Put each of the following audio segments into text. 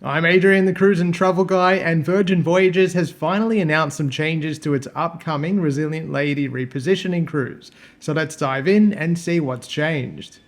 I'm Adrian, the Cruise and Travel Guy, and Virgin Voyages has finally announced some changes to its upcoming Resilient Lady repositioning cruise. So let's dive in and see what's changed.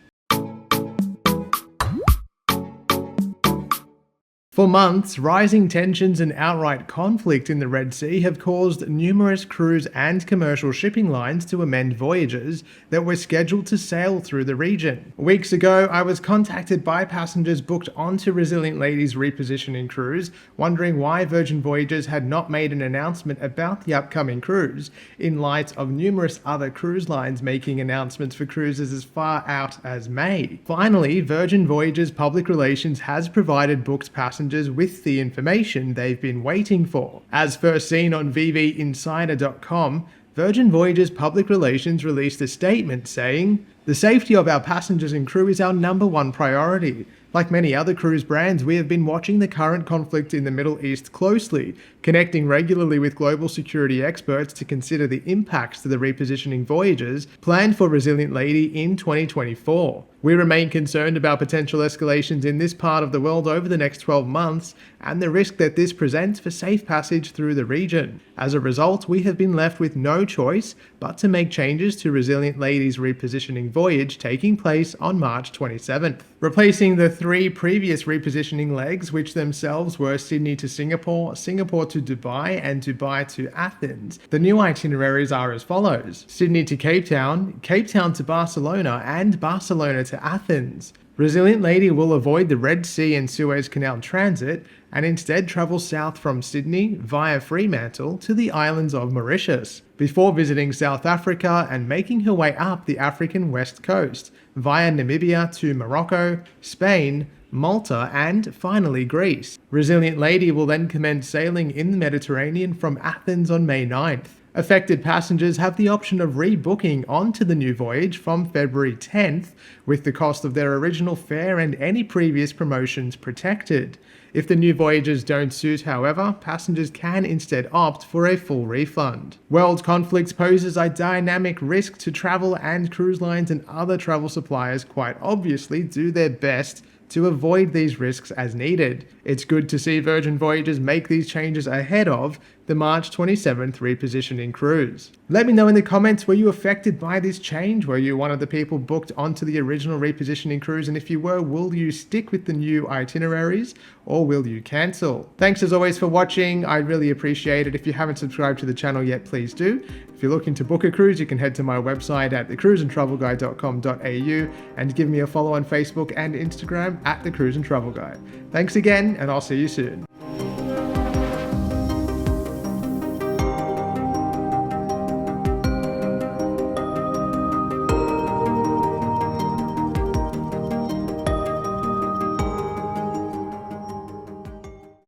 For months, rising tensions and outright conflict in the Red Sea have caused numerous cruise and commercial shipping lines to amend voyages that were scheduled to sail through the region. Weeks ago, I was contacted by passengers booked onto Resilient Lady's repositioning cruise, wondering why Virgin Voyages had not made an announcement about the upcoming cruise, in light of numerous other cruise lines making announcements for cruises as far out as May. Finally, Virgin Voyages Public Relations has provided booked passengers with the information they've been waiting for. As first seen on vvinsider.com, Virgin Voyages Public Relations released a statement saying, "The safety of our passengers and crew is our #1 priority. Like many other cruise brands, we have been watching the current conflict in the Middle East closely, connecting regularly with global security experts to consider the impacts to the repositioning voyages planned for Resilient Lady in 2024. We remain concerned about potential escalations in this part of the world over the next 12 months and the risk that this presents for safe passage through the region. As a result, we have been left with no choice but to make changes to Resilient Lady's repositioning voyage taking place on March 27th. Replacing the 3 previous repositioning legs, which themselves were Sydney to Singapore, Singapore to Dubai, and Dubai to Athens. The new itineraries are as follows: Sydney to Cape Town to Barcelona, and Barcelona to Athens. Resilient Lady will avoid the Red Sea and Suez Canal transit and instead travel south from Sydney via Fremantle to the islands of Mauritius, before visiting South Africa and making her way up the African west coast via Namibia to Morocco, Spain, Malta, and finally Greece. Resilient Lady will then commence sailing in the Mediterranean from Athens on May 9th. Affected passengers have the option of rebooking onto the new voyage from February 10th, with the cost of their original fare and any previous promotions protected. If the new voyages don't suit, however, passengers can instead opt for a full refund. World conflict poses a dynamic risk to travel, and cruise lines and other travel suppliers quite obviously do their best to avoid these risks as needed. It's good to see Virgin Voyages make these changes ahead of the March 27th repositioning cruise. Let me know in the comments, were you affected by this change? Were you one of the people booked onto the original repositioning cruise? And if you were, will you stick with the new itineraries or will you cancel? Thanks as always for watching. I really appreciate it. If you haven't subscribed to the channel yet, please do. If you're looking to book a cruise, you can head to my website at thecruiseandtravelguide.com.au and give me a follow on Facebook and Instagram at The Cruise and Travel Guide. Thanks again, and I'll see you soon.